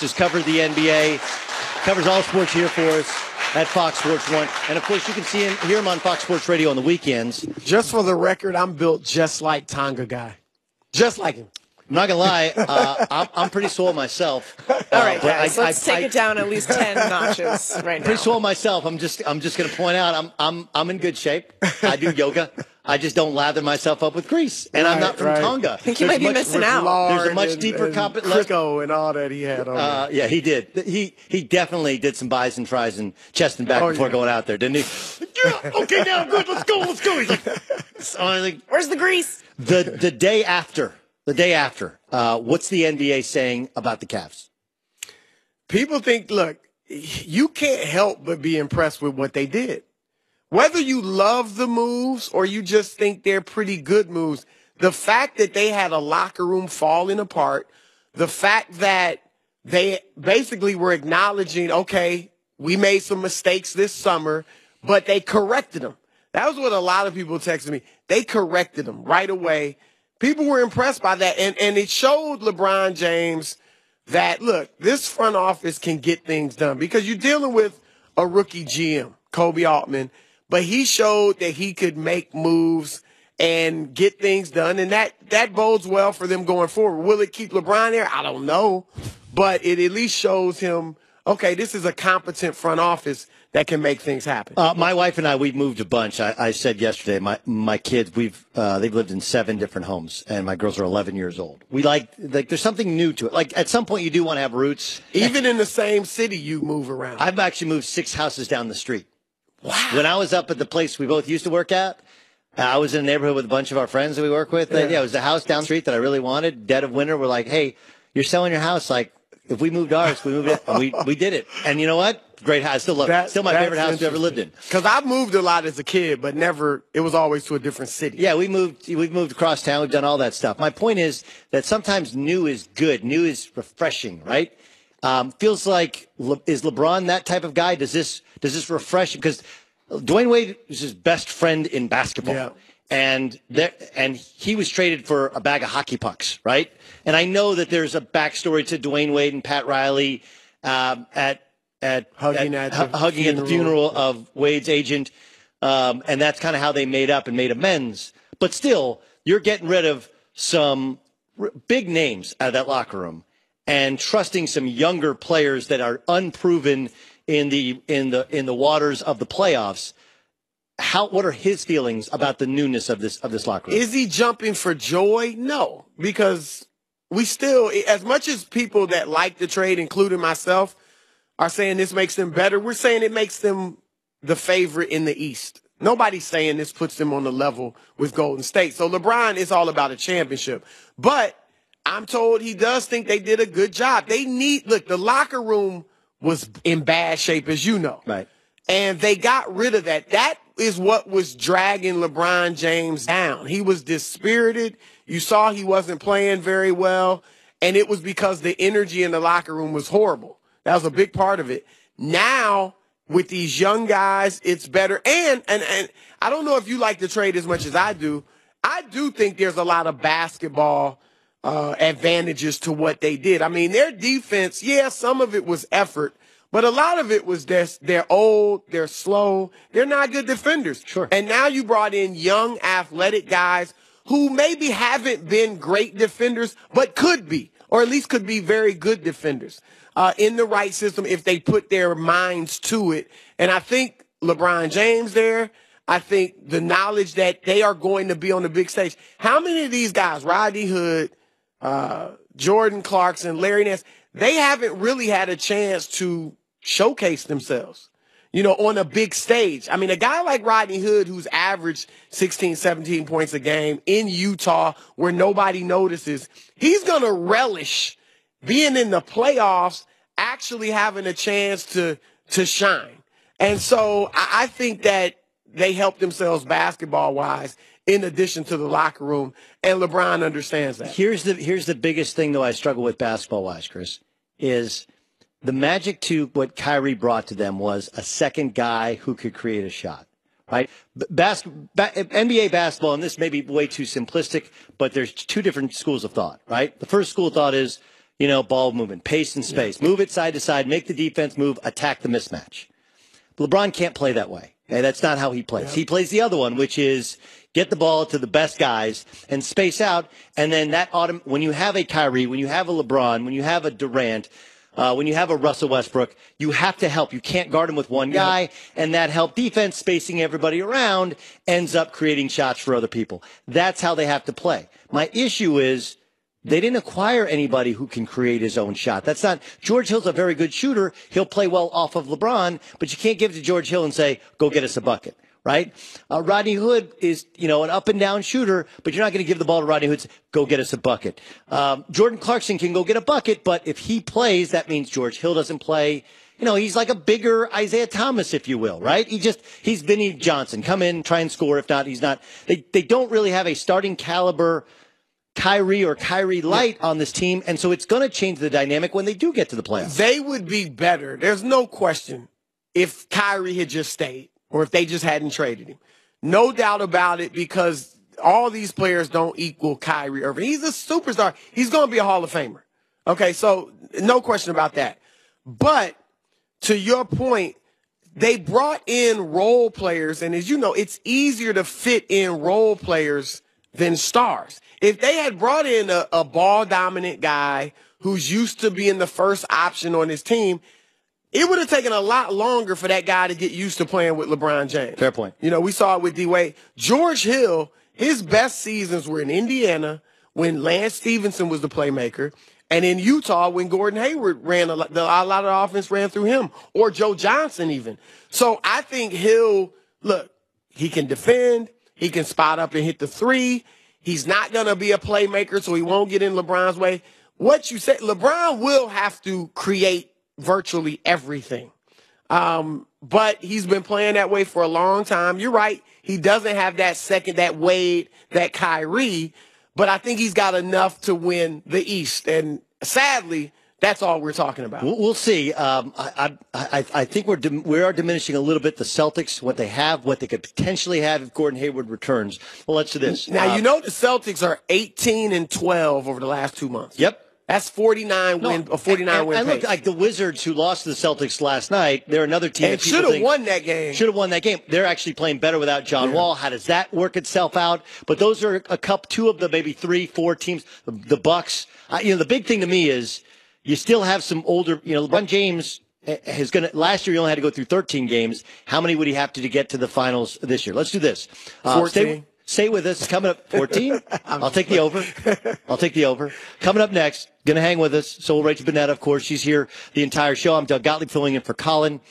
has covered the NBA, covers all sports here for us at Fox Sports 1. And, of course, you can hear him on Fox Sports Radio on the weekends. Just for the record, I'm built just like Tonga guy. Just like him. I'm not going to lie, I'm pretty swole myself. All right, guys, let's take it down at least 10 notches right now. Pretty swole myself. I'm just going to point out I'm in good shape. I do yoga. I just don't lather myself up with grease, and I'm not from Tonga. I think you might be missing out. There's a much deeper Crico and all that he had on. Yeah, he did. He definitely did some buys and tries and chest and back before going out there, didn't he? Yeah. Okay, now good. Let's go. He's like, where's the grease? The day after. What's the NBA saying about the Cavs? People think, look, you can't help but be impressed with what they did. Whether you love the moves or you just think they're pretty good moves, the fact that they had a locker room falling apart, the fact that they basically were acknowledging, okay, we made some mistakes this summer, but they corrected them. That was what a lot of people texted me. They corrected them right away. People were impressed by that, and it showed LeBron James that, look, this front office can get things done because you're dealing with a rookie GM, Kobe Altman, but he showed that he could make moves and get things done, and that bodes well for them going forward. Will it keep LeBron there? I don't know, but it at least shows him, okay, this is a competent front office that can make things happen. My wife and I, we've moved a bunch. I said yesterday, my kids, they've lived in 7 different homes, and my girls are 11 years old. We like there's something new to it. Like at some point, you do want to have roots. Even in the same city, you move around. I've actually moved 6 houses down the street. Wow. When I was up at the place we both used to work at, I was in a neighborhood with a bunch of our friends that we work with. Yeah, it was the house down the street that I really wanted. Dead of winter, we're like, hey, you're selling your house. Like, if we moved ours, we moved it. And we did it. And you know what? Great house. Still love it. Still my favorite house I've ever lived in. Because I've moved a lot as a kid, but never, it was always to a different city. Yeah, we've moved across town. We've done all that stuff. My point is that sometimes new is good. New is refreshing, right? Feels like, is LeBron that type of guy? Does this refresh? Because Dwayne Wade is his best friend in basketball. Yeah. And he was traded for a bag of hockey pucks, right? And I know that there's a backstory to Dwayne Wade and Pat Riley hugging at the funeral of Wade's agent, and that's kind of how they made up and made amends. But still, you're getting rid of some big names out of that locker room and trusting some younger players that are unproven in the waters of the playoffs. What are his feelings about the newness of this locker room? Is he jumping for joy? No, because we still, as much as people that like the trade, including myself, are saying this makes them better, we're saying it makes them the favorite in the East. Nobody's saying this puts them on the level with Golden State. So LeBron is all about a championship. But I'm told he does think they did a good job. Look, the locker room was in bad shape, as you know. Right. And they got rid of that. That is what was dragging LeBron James down. He was dispirited. You saw he wasn't playing very well. And it was because the energy in the locker room was horrible. That was a big part of it. Now, with these young guys, it's better. And I don't know if you like the trade as much as I do. I do think there's a lot of basketball advantages to what they did. I mean, their defense, yeah, some of it was effort, but a lot of it was they're old, they're slow, they're not good defenders. Sure. And now you brought in young, athletic guys who maybe haven't been great defenders, but could be, or at least could be very good defenders in the right system if they put their minds to it. And I think LeBron James there, I think the knowledge that they are going to be on the big stage. How many of these guys, Rodney Hood, Jordan Clarkson, Larry Nance, they haven't really had a chance to showcase themselves, on a big stage. I mean, a guy like Rodney Hood, who's averaged 16, 17 points a game in Utah where nobody notices, he's going to relish being in the playoffs, actually having a chance to shine. And so I think that they help themselves basketball-wise in addition to the locker room, and LeBron understands that. Here's the biggest thing, though, I struggle with basketball-wise, Chris, is the magic to what Kyrie brought to them was a second guy who could create a shot, right? NBA basketball, and this may be way too simplistic, but there's 2 different schools of thought, right? The first school of thought is ball movement, pace and space, move it side to side, make the defense move, attack the mismatch. LeBron can't play that way. Okay? That's not how he plays. He plays the other one, which is get the ball to the best guys and space out. And then when you have a Kyrie, when you have a LeBron, when you have a Durant, when you have a Russell Westbrook, you have to help. You can't guard him with one guy, and that help defense, spacing everybody around, ends up creating shots for other people. That's how they have to play. My issue is they didn't acquire anybody who can create his own shot. That's not – George Hill's a very good shooter. He'll play well off of LeBron, but you can't give it to George Hill and say, go get us a bucket. Right? Rodney Hood is, an up and down shooter, but you're not going to give the ball to Rodney Hood and say, go get us a bucket. Jordan Clarkson can go get a bucket, but if he plays, that means George Hill doesn't play. He's like a bigger Isaiah Thomas, if you will, right? He's Vinny Johnson. Come in, try and score. If not, he's not. They don't really have a starting caliber Kyrie or Kyrie light on this team, and so it's going to change the dynamic when they do get to the playoffs. They would be better. There's no question if Kyrie had just stayed. Or if they just hadn't traded him. No doubt about it, because all these players don't equal Kyrie Irving. He's a superstar. He's going to be a Hall of Famer. Okay, so no question about that. But to your point, they brought in role players, and as you know, it's easier to fit in role players than stars. If they had brought in a ball-dominant guy who's used to being the first option on his team, it would have taken a lot longer for that guy to get used to playing with LeBron James. Fair point. We saw it with D-Wade. George Hill, his best seasons were in Indiana when Lance Stevenson was the playmaker, and in Utah when Gordon Hayward ran a lot of the offense ran through him, or Joe Johnson even. So I think Hill, look, he can defend, he can spot up and hit the three. He's not going to be a playmaker, so he won't get in LeBron's way. What you said, LeBron will have to create virtually everything. But he's been playing that way for a long time. You're right. He doesn't have that Wade, that Kyrie, but I think he's got enough to win the East. And sadly, that's all we're talking about. We'll see. I think we are diminishing a little bit the Celtics, what they have, what they could potentially have if Gordon Hayward returns. Well, let's do this. Now, the Celtics are 18-12 over the last 2 months. Yep. That's 49 win win and pace. look, like the Wizards who lost to the Celtics last night, they're another team and that people should have won that game. Should have won that game. They're actually playing better without John Wall. How does that work itself out? But those are two of the maybe 3-4 teams. The Bucks. The big thing to me is you still have some older. LeBron James last year he only had to go through 13 games. How many would he have to get to the finals this year? Let's do this. 14. Stay with us. Coming up, 14. I'll take the over. Coming up next, going to hang with us. So will Rachel Bonnetta, of course. She's here the entire show. I'm Doug Gottlieb filling in for Colin.